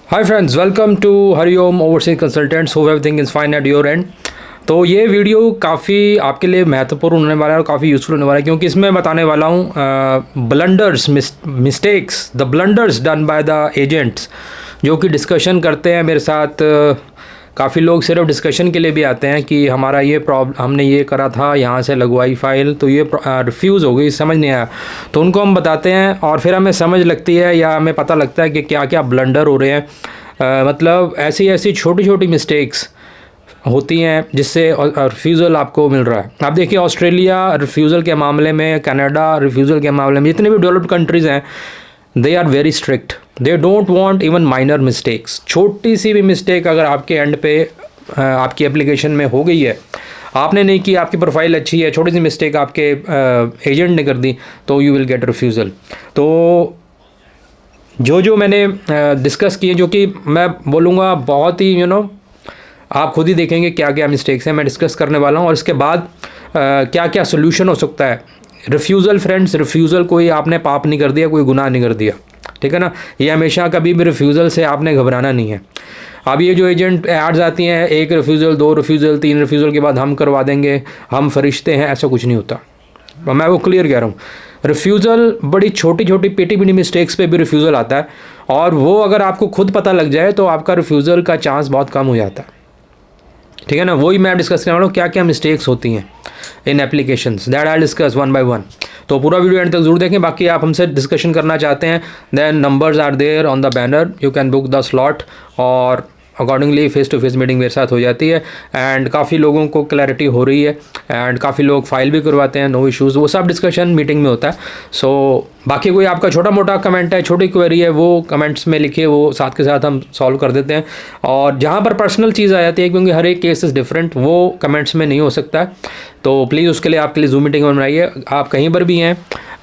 Hi friends, welcome to Hariom overseas consultants. Hope everything is fine at your end. तो ये video काफ़ी आपके लिए महत्वपूर्ण होने वाला है और काफ़ी यूज़फुल होने वाला है, क्योंकि इसमें बताने वाला हूँ blunders, mistakes, the blunders done by the agents, जो कि डिस्कशन करते हैं मेरे साथ। काफ़ी लोग सिर्फ डिस्कशन के लिए भी आते हैं कि हमारा ये प्रॉब्लम, हमने ये करा था, यहाँ से लगवाई फ़ाइल तो ये रिफ्यूज़ हो गई, समझ नहीं आया, तो उनको हम बताते हैं और फिर हमें समझ लगती है या हमें पता लगता है कि क्या क्या ब्लंडर हो रहे हैं। मतलब ऐसी ऐसी छोटी छोटी मिस्टेक्स होती हैं जिससे रिफ्यूज़ल आपको मिल रहा है। आप देखिए, ऑस्ट्रेलिया रिफ्यूज़ल के मामले में, कनाडा रिफ्यूज़ल के मामले में, जितने भी डेवलप्ड कंट्रीज़ हैं, they are very strict. They don't want even minor mistakes. छोटी सी भी मिस्टेक अगर आपके एंड पे आपकी एप्लीकेशन में हो गई है, आपने नहीं की, आपकी प्रोफाइल अच्छी है, छोटी सी मिस्टेक आपके एजेंट ने कर दी, तो यू विल गेट रिफ्यूज़ल। तो जो मैंने डिस्कस किए, जो कि मैं बोलूँगा बहुत ही आप खुद ही देखेंगे क्या क्या मिस्टेक्स हैं, मैं डिस्कस करने वाला हूँ। और इसके बाद क्या क्या सोल्यूशन हो सकता है। रिफ्यूज़ल फ्रेंड्स, रिफ्यूज़ल कोई आपने पाप नहीं कर दिया, कोई गुनाह नहीं कर दिया, ठीक है ना। ये हमेशा कभी भी रिफ्यूज़ल से आपने घबराना नहीं है। अब ये जो एजेंट एड्स आती हैं, 1 रिफ्यूज़ल, 2 रिफ्यूज़ल, 3 रिफ्यूज़ल के बाद हम करवा देंगे, हम फरिश्ते हैं, ऐसा कुछ नहीं होता। मैं वो क्लियर कह रहा हूँ। रिफ्यूज़ल बड़ी छोटी छोटी पेटी पिटी मिस्टेक्स पे भी रिफ्यूज़ल आता है, और वो अगर आपको खुद पता लग जाए तो आपका रिफ्यूज़ल का चांस बहुत कम हो जाता है, ठीक है ना। वही मैं डिस्कस करने वाला हूँ, क्या क्या मिस्टेक्स होती हैं इन applications, that I discuss one by one. तो पूरा वीडियो एंड तक जरूर देखें। बाकी आप हमसे डिस्कशन करना चाहते हैं, then numbers are there on the banner, you can book the slot, और accordingly face to face meeting मेरे साथ हो जाती है। एंड काफ़ी लोगों को क्लैरिटी हो रही है, एंड काफ़ी लोग फाइल भी करवाते हैं, नो इश्यूज़, वो सब डिस्कशन मीटिंग में होता है। सो बाकी कोई आपका छोटा मोटा कमेंट है, छोटी क्वेरी है, वो कमेंट्स में लिखिए, वो साथ के साथ हम सॉल्व कर देते हैं। और जहाँ पर पर्सनल चीज़ आ जाती है, क्योंकि हर एक केस इज़ डिफरेंट, वो कमेंट्स में नहीं हो सकता है, तो प्लीज़ उसके लिए आपके लिए जूम मीटिंग बनाइए। आप कहीं पर भी हैं,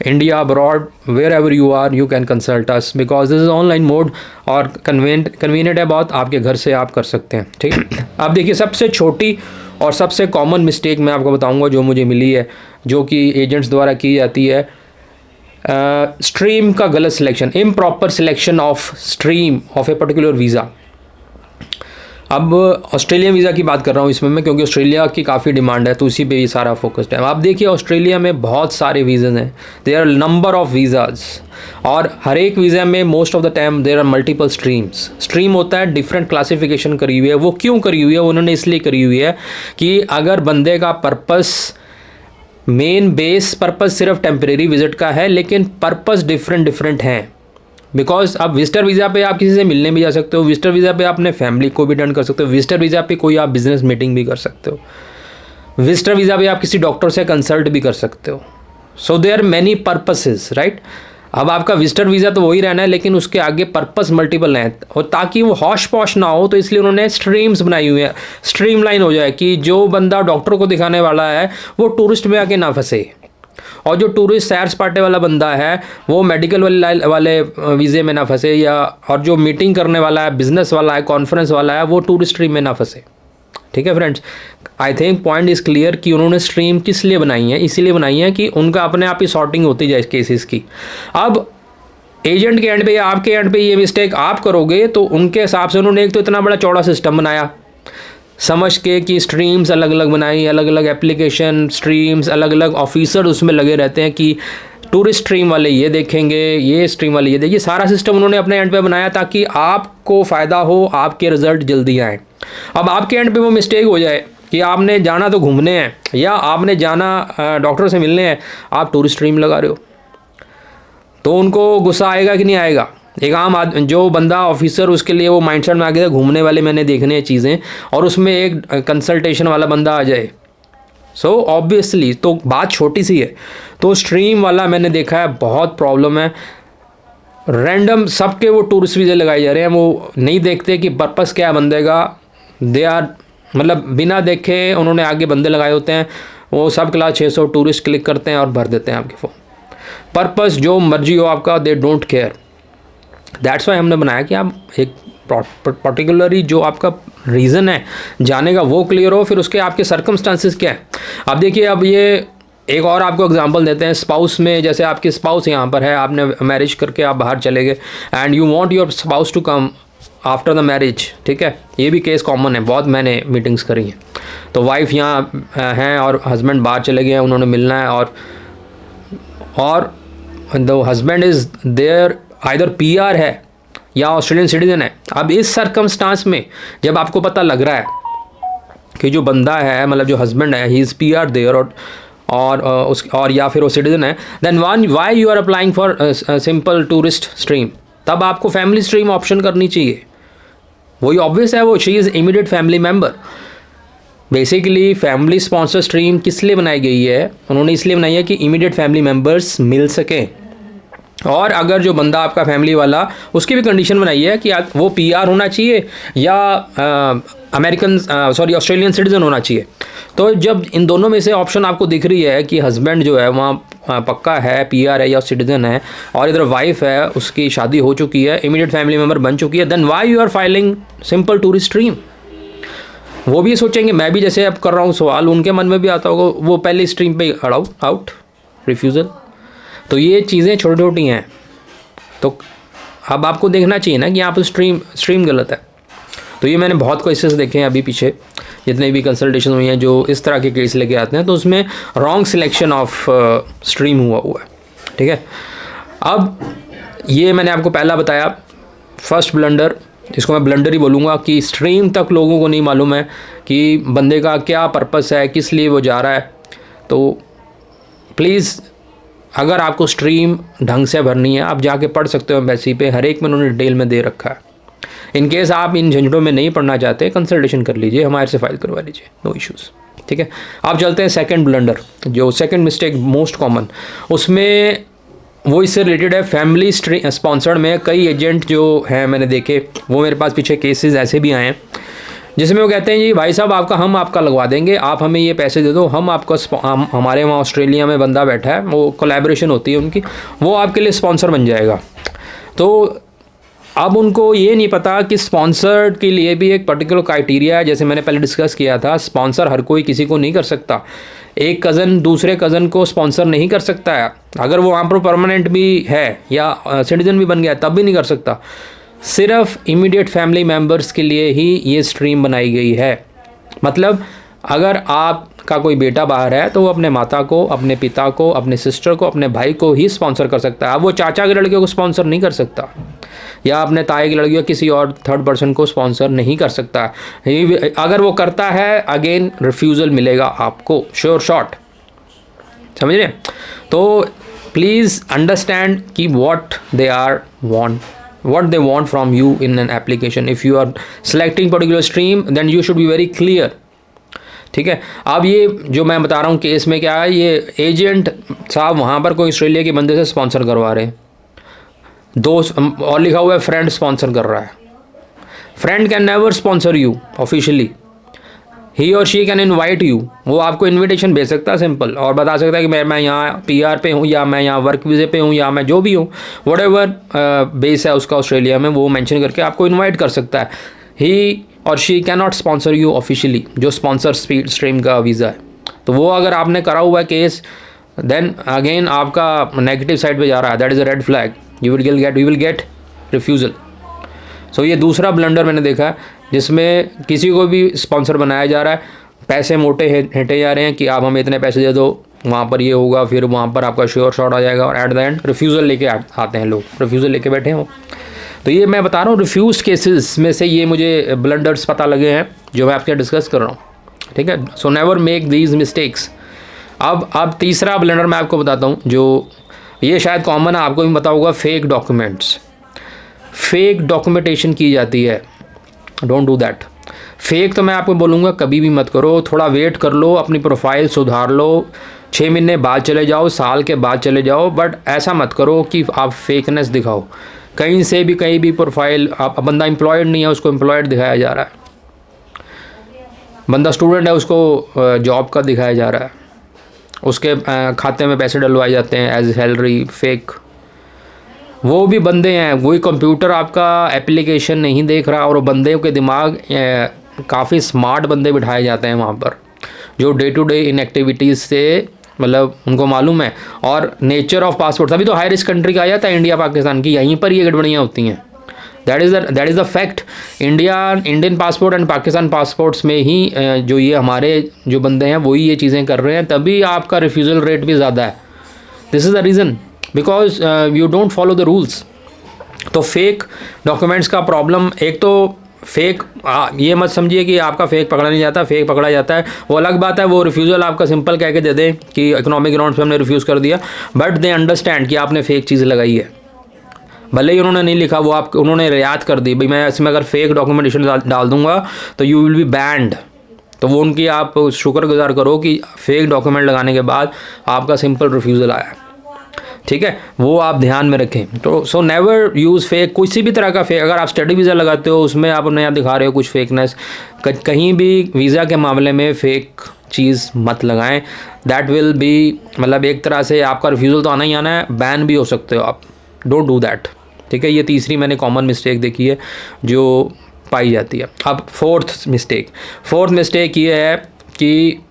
India, abroad, wherever you are, you can consult us, because this is online mode और कन्वीनियंट है बहुत, आपके घर से आप कर सकते हैं, ठीक है। अब देखिए, सबसे छोटी और सबसे कॉमन मिस्टेक मैं आपको बताऊंगा जो मुझे मिली है, जो कि एजेंट्स द्वारा की जाती है। स्ट्रीम का गलत selection, improper selection of stream of a particular visa. अब ऑस्ट्रेलियन वीज़ा की बात कर रहा हूँ इसमें मैं, क्योंकि ऑस्ट्रेलिया की काफ़ी डिमांड है, तो उसी पे ये सारा फोकस्ड है। आप देखिए, ऑस्ट्रेलिया में बहुत सारे वीज़ाज हैं, there are number of visas, और हर एक वीज़ा में most of the time there are multiple streams. Stream होता है, डिफरेंट क्लासिफिकेशन करी हुई है। वो क्यों करी हुई है? उन्होंने इसलिए करी हुई है कि अगर बंदे का पर्पस, मेन बेस पर्पस सिर्फ टेम्परेरी विजिट का है, लेकिन पर्पस डिफरेंट हैं। बिकॉज अब विजिटर वीज़ा पे आप किसी से मिलने भी जा सकते हो, विजिटर वीज़ा पे आप अपने फैमिली को भी अटेंड कर सकते हो, विजिटर वीज़ा पे कोई आप बिजनेस मीटिंग भी कर सकते हो, विजिटर वीज़ा पे आप किसी डॉक्टर से कंसल्ट भी कर सकते हो। So there are many purposes, right. अब आपका विजिटर वीज़ा तो वही रहना है, लेकिन उसके आगे पर्पस मल्टीपल हैं, और ताकि वो हॉश पॉश ना हो, तो इसलिए उन्होंने स्ट्रीम्स बनाई हुई हैं, स्ट्रीमलाइन हो जाए, कि जो बंदा डॉक्टर को दिखाने वाला है वो टूरिस्ट में आके ना फंसे, और जो टूरिस्ट सैर सपाटे वाला बंदा है वो मेडिकल वाले वीज़े में ना फंसे, या और जो मीटिंग करने वाला है, बिजनेस वाला है, कॉन्फ्रेंस वाला है, वो टूरिस्ट स्ट्रीम में ना फंसे, ठीक है friends. I think point is clear कि उन्होंने स्ट्रीम किस लिए बनाई है, इसीलिए बनाई है कि उनका अपने आप ही सॉर्टिंग होती जाए केसेस की। अब एजेंट के एंड पे या आपके एंड पे ये मिस्टेक आप करोगे, तो उनके हिसाब से उन्होंने एक तो इतना बड़ा चौड़ा सिस्टम बनाया समझ के कि स्ट्रीम्स अलग अलग बनाई, अलग अलग एप्लीकेशन स्ट्रीम्स, अलग अलग ऑफिसर उसमें लगे रहते हैं कि टूरिस्ट स्ट्रीम वाले ये देखेंगे, ये स्ट्रीम वाले ये देखिए। सारा सिस्टम उन्होंने अपने एंड पे बनाया ताकि आपको फ़ायदा हो, आपके रिजल्ट जल्दी आए। अब आपके एंड पे वो मिस्टेक हो जाए कि आपने जाना तो घूमने हैं, या आपने जाना डॉक्टर से मिलने हैं, आप टूरिस्ट स्ट्रीम लगा रहे हो, तो उनको गुस्सा आएगा कि नहीं आएगा? एक आम जो बंदा ऑफिसर, उसके लिए वो माइंडसेट में आ गया, घूमने वाले मैंने देखने हैं चीज़ें, और उसमें एक कंसल्टेशन वाला बंदा आ जाए, सो ऑब्वियसली तो बात छोटी सी है। तो स्ट्रीम वाला मैंने देखा है बहुत प्रॉब्लम है। रैंडम सबके वो टूरिस्ट वीज़े लगाए जा रहे हैं, वो नहीं देखते कि पर्पस क्या है बंदे का। दे आर मतलब बिना देखे उन्होंने आगे बंदे लगाए होते हैं, वो सब क्लास 600 टूरिस्ट क्लिक करते हैं और भर देते हैं आपके फ़ोन। पर्पस जो मर्जी हो आपका, they don't care. That's why हमने बनाया कि आप एक पर्टिकुलरली जो आपका रीज़न है जाने का वो क्लियर हो, फिर उसके आपके सर्कमस्टांसिस क्या है। अब देखिए, अब ये एक और आपको एग्जांपल देते हैं स्पाउस में। जैसे आपकी स्पाउस यहाँ पर है, आपने मैरिज करके आप बाहर चले गए, and you want your spouse to come after the marriage, ठीक है, ये भी केस कॉमन है, बहुत मैंने मीटिंग्स करी हैं। तो वाइफ यहाँ हैं और हस्बैंड बाहर चले गए हैं, उन्होंने मिलना है, और the husband is there either PR है या ऑस्ट्रेलियन सिटीजन है। अब इस सर्कमस्टांस में जब आपको पता लग रहा है कि जो बंदा है, मतलब जो हस्बैंड है, ही इज़ पीआर देयर और या फिर वो सिटीजन है, then why you are applying for simple tourist stream, तब आपको फैमिली स्ट्रीम ऑप्शन करनी चाहिए। वही ऑब्वियस है, वो she is immediate family member. Basically family sponsor stream किस लिए बनाई गई है? उन्होंने इसलिए बनाई है कि इमीडिएट फैमिली मेम्बर्स मिल सकें। और अगर जो बंदा आपका फैमिली वाला, उसकी भी कंडीशन बनाई है कि वो पीआर होना चाहिए या ऑस्ट्रेलियन सिटीजन होना चाहिए। तो जब इन दोनों में से ऑप्शन आपको दिख रही है कि हस्बैंड जो है वहाँ पक्का है, पीआर है या सिटीजन है, और इधर वाइफ है, उसकी शादी हो चुकी है, इमीडिएट फैमिली मेम्बर बन चुकी है, then why you are filing simple tourist stream? वो भी सोचेंगे, मैं भी जैसे अब कर रहा हूँ सवाल, उनके मन में भी आता होगा, वो पहली स्ट्रीम पे आउट रिफ्यूज़ल। तो ये चीज़ें छोटी छोटी हैं, तो अब आपको देखना चाहिए ना कि यहाँ पर स्ट्रीम गलत है। तो ये मैंने बहुत केसेस देखे हैं अभी पीछे, जितने भी कंसल्टेशन हुई हैं जो इस तरह के केस लेके आते हैं, तो उसमें रॉन्ग सिलेक्शन ऑफ स्ट्रीम हुआ है, ठीक है। अब ये मैंने आपको पहला बताया, फर्स्ट ब्लंडर, इसको मैं ब्लंडर ही बोलूँगा, कि स्ट्रीम तक लोगों को नहीं मालूम है कि बंदे का क्या पर्पस है, किस लिए वो जा रहा है। तो प्लीज़, अगर आपको स्ट्रीम ढंग से भरनी है, आप जाके पढ़ सकते हो एम्बेसी पे, हर एक में उन्होंने डिटेल में दे रखा है। इन केस आप इन झंझटों में नहीं पढ़ना चाहते, कंसल्टेशन कर लीजिए, हमारे से फाइल करवा लीजिए, नो इश्यूज़, ठीक है। आप चलते हैं सेकंड ब्लंडर, जो सेकंड मिस्टेक मोस्ट कॉमन, उसमें वो इससे रिलेटेड है। फैमिली स्पॉन्सर्ड में कई एजेंट जो हैं मैंने देखे, वो मेरे पास पीछे केसेस ऐसे भी आए हैं, जिसमें वो कहते हैं जी भाई साहब हम आपका लगवा देंगे, आप हमें ये पैसे दे दो, हम आपका हमारे वहाँ ऑस्ट्रेलिया में बंदा बैठा है, वो कोलैबोरेशन होती है उनकी, वो आपके लिए स्पॉन्सर बन जाएगा। तो अब उनको ये नहीं पता कि स्पॉन्सर्ड के लिए भी एक पर्टिकुलर क्राइटेरिया है, जैसे मैंने पहले डिस्कस किया था, स्पॉन्सर हर कोई किसी को नहीं कर सकता। एक कज़न दूसरे कज़न को स्पॉन्सर नहीं कर सकता है, अगर वो वहाँ पर परमानेंट भी है या सिटीजन भी बन गया तब भी नहीं कर सकता। सिर्फ इमीडिएट फैमिली मेम्बर्स के लिए ही ये स्ट्रीम बनाई गई है। मतलब अगर आपका कोई बेटा बाहर है तो वो अपने माता को, अपने पिता को, अपने सिस्टर को, अपने भाई को ही स्पॉन्सर कर सकता है। अब वो चाचा के लड़के को स्पॉन्सर नहीं कर सकता, या अपने ताए की लड़की किसी और थर्ड पर्सन को स्पॉन्सर नहीं कर सकता। अगर वो करता है, अगेन रिफ्यूज़ल मिलेगा आपको, श्योर शॉट, समझ रहे? तो प्लीज़ अंडरस्टैंड कि what they want from you in an application. If you are selecting particular stream, then you should be very clear. ठीक है। अब ये जो मैं बता रहा हूँ केस में क्या है, ये एजेंट साहब वहाँ पर कोई ऑस्ट्रेलिया के बंदे से स्पॉन्सर करवा रहे हैं, दोस्त, और लिखा हुआ है फ्रेंड स्पॉन्सर कर रहा है। Friend can never sponsor you officially, he or she can invite you, वो आपको इनविटेशन भेज सकता है सिंपल, और बता सकता है कि मैं यहाँ पीआर पे हूँ, या मैं यहाँ वर्क वीज़े पे हूँ, या मैं जो भी हूँ, व्हाटएवर बेस है उसका ऑस्ट्रेलिया में, वो मेंशन करके आपको इनवाइट कर सकता है। He or she can not sponsor you officially, जो स्पॉन्सर स्ट्रीम का वीज़ा है। तो वो अगर आपने करा हुआ है केस, देन अगेन आपका नेगेटिव साइड पे जा रहा है, that is a red flag, you will get refusal. So ये दूसरा ब्लंडर मैंने देखा है, जिसमें किसी को भी स्पॉन्सर बनाया जा रहा है, पैसे मोटे हेंटे जा रहे हैं कि आप हमें इतने पैसे दे दो, वहाँ पर ये होगा, फिर वहाँ पर आपका श्योर शॉट आ जाएगा, और एट द एंड रिफ्यूज़ल लेके आते हैं लोग, रिफ्यूज़ल लेके बैठे हैं वो। तो ये मैं बता रहा हूँ रिफ्यूज़ केसेस में से ये मुझे ब्लंडर्स पता लगे हैं जो मैं आपके डिस्कस कर रहा हूँ, ठीक है। So never make these mistakes. अब तीसरा ब्लंडर मैं आपको बताता हूँ, जो ये शायद कॉमन है, आपको भी पता होगा, फेक डॉक्यूमेंट्स। फेक डॉक्यूमेंटेशन की जाती है, डोंट डू दैट। फेक तो मैं आपको बोलूँगा कभी भी मत करो, थोड़ा वेट कर लो, अपनी प्रोफाइल सुधार लो, 6 महीने बाद चले जाओ, साल के बाद चले जाओ, बट ऐसा मत करो कि आप फेकनेस दिखाओ। कहीं से भी कहीं भी प्रोफाइल, आप बंदा एम्प्लॉयड नहीं है उसको एम्प्लॉयड दिखाया जा रहा है, बंदा स्टूडेंट है उसको जॉब का दिखाया जा रहा है, उसके खाते में पैसे डलवाए जाते हैं एज सैलरी, फेक। वो भी बंदे हैं, वही कंप्यूटर आपका एप्लीकेशन नहीं देख रहा, और वो बंदे के दिमाग काफ़ी स्मार्ट बंदे बिठाए जाते हैं वहाँ पर, जो day to day in activities से मतलब उनको मालूम है। और नेचर ऑफ पासपोर्ट, तभी तो हाई रिस्क कंट्री का आया था इंडिया पाकिस्तान की, यहीं पर ये गड़बड़ियाँ होती हैं। That is the fact. Indian passport and Pakistan passports में ही जो ये हमारे जो बंदे हैं वही ये चीज़ें कर रहे हैं, तभी आपका रिफ्यूज़ल रेट भी ज़्यादा है। This is the reason, because you don't follow the rules. तो फेक डॉक्यूमेंट्स का प्रॉब्लम, एक तो फेक, ये मत समझिए कि आपका फेक पकड़ा नहीं जाता, फेक पकड़ा जाता है, वो अलग बात है। वो रिफ्यूज़ल आपका सिंपल कह के दे दें कि इकोनॉमिक ग्राउंड्स पे हमने रिफ्यूज़ कर दिया, बट दे अंडरस्टैंड कि आपने फेक चीज़ लगाई है। भले ही उन्होंने नहीं लिखा, वो आप उन्होंने रियायत कर दी, भाई मैं इसमें अगर फेक डॉक्यूमेंटेशन डाल दूंगा तो यू विल बी बैंड। तो वो उनकी आप शुक्रगुजार करो कि फेक डॉक्यूमेंट लगाने के बाद आपका सिंपल रिफ्यूज़ल आया, ठीक है, वो आप ध्यान में रखें। तो सो नेवर यूज़ फेक, किसी भी तरह का फेक। अगर आप स्टडी वीज़ा लगाते हो उसमें आप अपने यहाँ दिखा रहे हो कुछ फेकनेस, कहीं भी वीज़ा के मामले में फ़ेक चीज़ मत लगाएं। दैट विल बी, मतलब एक तरह से आपका रिफ्यूज़ल तो आना ही आना है, बैन भी हो सकते हो आप। डोंट डू दैट, ठीक है। ये तीसरी मैंने कॉमन मिस्टेक देखी है जो पाई जाती है। अब फोर्थ मिस्टेक ये है कि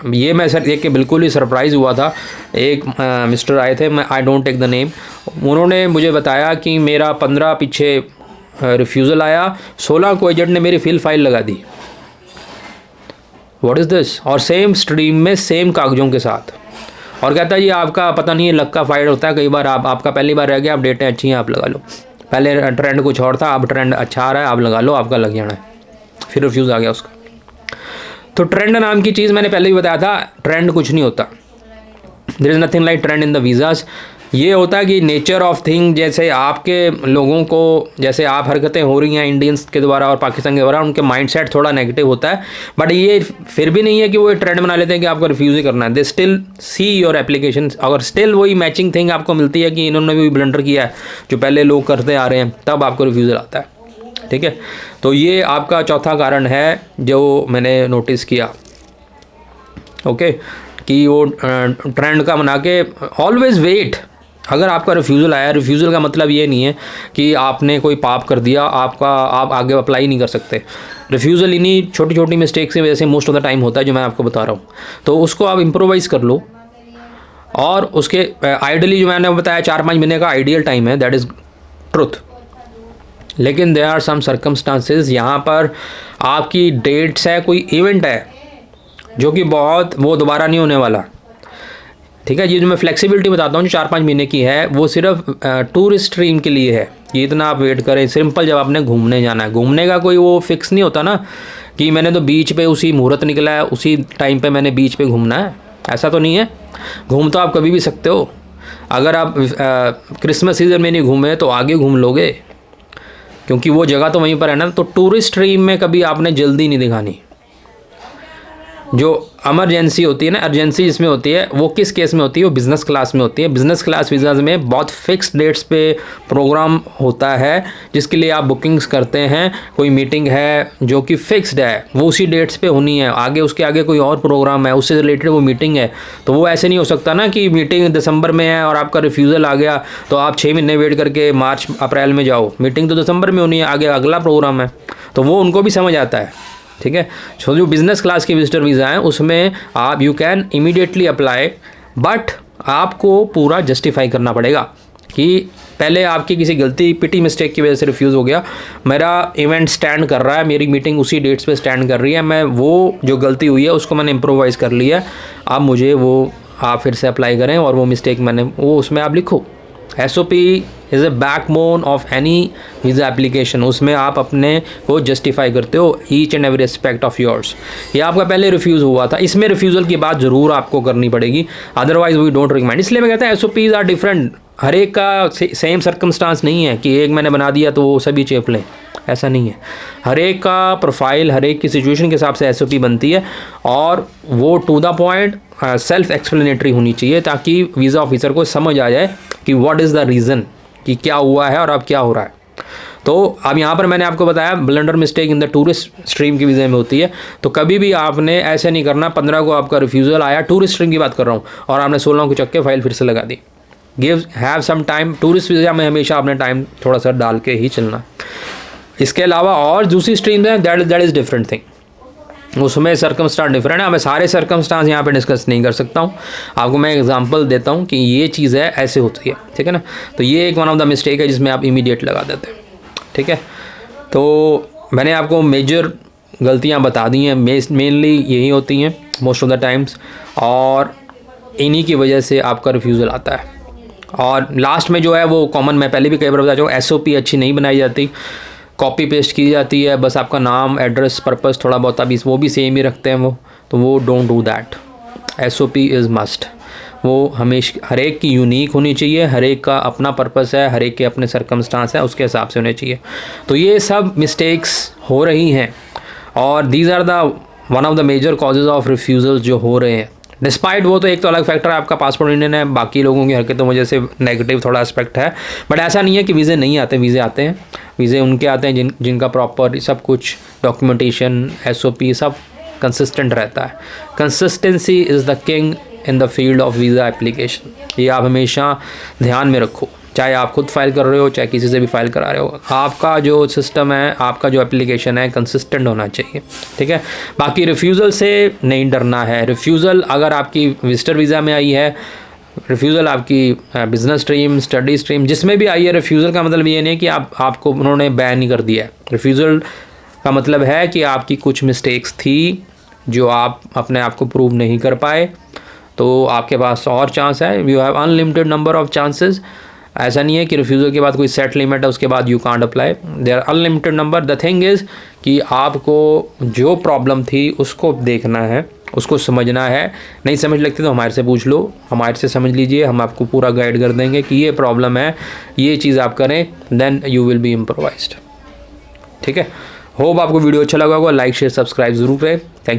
ये मैं सर देख के बिल्कुल ही सरप्राइज़ हुआ था। एक मिस्टर आए थे, मैं I don't take the name, उन्होंने मुझे बताया कि मेरा 15 पीछे रिफ्यूज़ल आया, 16 को एजेंट ने मेरी फिल फाइल लगा दी। What is this? और सेम स्ट्रीम में सेम कागज़ों के साथ, और कहता है ये आपका पता नहीं है लक का फाइट होता है, कई बार आपका पहली बार रह गया, आप डेटें अच्छी हैं आप लगा लो, पहले ट्रेंड कुछ और था, अब ट्रेंड अच्छा आ रहा है, आप लगा लो, आपका लग जाना है, फिर रिफ्यूज़ आ गया उसका। तो ट्रेंड नाम की चीज़ मैंने पहले भी बताया था, ट्रेंड कुछ नहीं होता। There is nothing like trend in the visas. ये होता है कि नेचर ऑफ थिंग, जैसे आपके लोगों को, जैसे आप हरकतें हो रही हैं इंडियंस के द्वारा और पाकिस्तान के द्वारा, उनके माइंडसेट थोड़ा नेगेटिव होता है, बट ये फिर भी नहीं है कि वो एक ट्रेंड बना लेते हैं कि आपको रिफ्यूज़ ही करना है। They still see your application, अगर स्टिल वही मैचिंग थिंग आपको मिलती है कि इन्होंने भी ब्लंडर किया है जो पहले लोग करते आ रहे हैं, तब आपको रिफ्यूज़ल आता है, ठीक है। तो ये आपका चौथा कारण है जो मैंने नोटिस किया, ओके, कि वो ट्रेंड का बना के ऑलवेज़ वेट। अगर आपका रिफ्यूज़ल आया, रिफ्यूज़ल का मतलब ये नहीं है कि आपने कोई पाप कर दिया, आप आगे अप्लाई नहीं कर सकते। रिफ्यूज़ल इन्हीं छोटी छोटी मिस्टेक की वजह से मोस्ट ऑफ द टाइम होता है जो मैं आपको बता रहा हूँ। तो उसको आप इम्प्रोवाइज़ कर लो, और उसके आइडियली जो मैंने बताया 4-5 महीने का आइडियल टाइम है, दैट इज़ ट्रुथ। लेकिन देयर आर सम सर्कमस्टांसेस, यहाँ पर आपकी डेट्स है, कोई इवेंट है जो कि बहुत, वो दोबारा नहीं होने वाला, ठीक है। ये जो मैं फ्लेक्सिबिलिटी बताता हूँ जो 4-5 महीने की है, वो सिर्फ टूरिस्ट स्ट्रीम के लिए है कि इतना आप वेट करें। सिंपल जब आपने घूमने जाना है, घूमने का कोई वो फिक्स नहीं होता ना कि मैंने तो बीच पे उसी मुहूर्त निकला है, उसी टाइम पे मैंने बीच पे घूमना है, ऐसा तो नहीं है। घूम तो आप कभी भी सकते हो। अगर आप क्रिसमस सीज़न में नहीं घूमे तो आगे घूम लोगे, क्योंकि वो जगह तो वहीं पर है ना। तो टूरिस्ट स्ट्रीम में कभी आपने जल्दी नहीं दिखानी। जो एमरजेंसी होती है ना, अर्जेंसी जिसमें होती है, वो किस केस में होती है? वो बिज़नेस क्लास में होती है। बिज़नेस क्लास वीज़ाज़ में बहुत फिक्स डेट्स पे प्रोग्राम होता है जिसके लिए आप बुकिंग्स करते हैं। कोई मीटिंग है जो कि फिक्स्ड है, वो उसी डेट्स पे होनी है। आगे उसके आगे कोई और प्रोग्राम है, उससे रिलेटेड वो मीटिंग है, तो वो ऐसे नहीं हो सकता ना कि मीटिंग दिसंबर में है और आपका रिफ्यूज़ल आ गया तो आप 6 महीने वेट करके मार्च अप्रैल में जाओ। मीटिंग तो दिसंबर में होनी है, आगे अगला प्रोग्राम है, तो वो उनको भी समझ आता है, ठीक है। सो जो बिज़नेस क्लास की विजिटर वीज़ा है उसमें आप you can immediately apply, but आपको पूरा जस्टिफाई करना पड़ेगा कि पहले आपकी किसी गलती, पिटी मिस्टेक की वजह से रिफ्यूज़ हो गया, मेरा इवेंट स्टैंड कर रहा है, मेरी मीटिंग उसी डेट्स पे स्टैंड कर रही है, मैं वो जो गलती हुई है उसको मैंने इम्प्रोवाइज़ कर लिया है, अब मुझे वो आप फिर से अप्लाई करें और वो मिस्टेक मैंने वो उसमें आप लिखो। SOP is a backbone of any visa application. उसमें आप अपने को जस्टिफाई करते हो each and every aspect of yours. ये आपका पहले रिफ्यूज़ हुआ था, इसमें रिफ्यूज़ल की बात ज़रूर आपको करनी पड़ेगी, अदरवाइज वी डोंट रिकमेंड। इसलिए मैं कहता हूँ SOPs आर डिफरेंट। हर एक का सेम सर्कमस्टांस नहीं है कि एक मैंने बना दिया तो वो सभी चेप लें, ऐसा नहीं है। हर एक का प्रोफाइल, हर एक की सिचुएशन के हिसाब से SOP बनती है, और वो to the point self explanatory होनी चाहिए ताकि वीज़ा ऑफिसर को समझ आ जाए कि व्हाट इज़ द रीज़न, कि क्या हुआ है और अब क्या हो रहा है। तो अब यहाँ पर मैंने आपको बताया blunder mistake in the tourist stream की वीज़ा में होती है। तो कभी भी आपने ऐसे नहीं करना 15 को आपका रिफ्यूज़ल आया, टूरिस्ट स्ट्रीम की बात कर रहा हूँ, और आपने 16 को चक के फाइल फिर से लगा दी। Have some time. Tourist visa में हमेशा आपने टाइम थोड़ा सा डाल के ही चलना। इसके अलावा और दूसरी स्ट्रीम है, दैट इज़ डिफरेंट थिंग, उसमें सर्कमस्टांस डिफरेंट है। मैं सारे सर्कमस्टांस यहाँ पे डिस्कस नहीं कर सकता हूँ, आपको मैं एग्जांपल देता हूँ कि ये चीज़ है, ऐसे होती है, ठीक है ना। तो ये एक वन ऑफ द मिस्टेक है जिसमें आप इमीडिएट लगा देते हैं। ठीक है, तो मैंने आपको मेजर गलतियां बता दी हैं, मेनली यही होती हैं मोस्ट ऑफ द टाइम्स, और इन्हीं की वजह से आपका रिफ्यूज़ल आता है। और लास्ट में जो है वो कॉमन, मैं पहले भी कई बार बता चुका हूँ, SOP अच्छी नहीं बनाई जाती, कॉपी पेस्ट की जाती है, बस आपका नाम, एड्रेस, पर्पस थोड़ा बहुत अभी वो भी सेम ही रखते हैं वो, तो वो don't do that. SOP is must, वो हमेशा हर एक की यूनिक होनी चाहिए, हर एक का अपना पर्पस है, हर एक के अपने सर्कमस्टांस है, उसके हिसाब से होने चाहिए। तो ये सब मिस्टेक्स हो रही हैं, और these are the one of the major causes of refusals जो हो रहे हैं। डिस्पाइट वो तो एक तो अलग फैक्टर है, आपका पासपोर्ट इंडियन है, बाकी लोगों की हरकतों वजह से नेगेटिव थोड़ा एस्पेक्ट है, बट ऐसा नहीं है कि वीज़े नहीं आते, वीज़े आते हैं। वीज़े उनके आते हैं जिनका प्रॉपर सब कुछ डॉक्यूमेंटेशन, SOP सब कंसिस्टेंट रहता है। Consistency is the king in the field of visa application, ये आप हमेशा ध्यान में रखो, चाहे आप खुद फाइल कर रहे हो, चाहे किसी से भी फाइल करा रहे हो, आपका जो सिस्टम है, आपका जो एप्लीकेशन है, कंसिस्टेंट होना चाहिए, ठीक है। बाकी रिफ्यूज़ल से नहीं डरना है। रिफ्यूज़ल अगर आपकी विजिटर वीज़ा में आई है, रिफ्यूज़ल आपकी बिज़नेस स्ट्रीम, स्टडी स्ट्रीम, जिसमें भी आई है, रिफ्यूज़ल का मतलब ये नहीं कि आपको उन्होंने बैन नहीं कर दिया है। रिफ्यूज़ल का मतलब है कि आपकी कुछ मिस्टेक्स थी जो आप अपने आप को प्रूव नहीं कर पाए, तो आपके पास और चांस है। You have unlimited number of chances. ऐसा नहीं है कि रिफ्यूज़ल के बाद कोई सेट लिमिट है, उसके बाद you can't apply, there are unlimited number. The thing is कि आपको जो प्रॉब्लम थी उसको देखना है, उसको समझना है। नहीं समझ लगती तो हमारे से पूछ लो, हमारे से समझ लीजिए, हम आपको पूरा गाइड कर देंगे कि ये प्रॉब्लम है, ये चीज़ आप करें, then you will be improvised, ठीक है। होप आपको वीडियो अच्छा लगा होगा, लाइक शेयर सब्सक्राइब ज़रूर करें। थैंक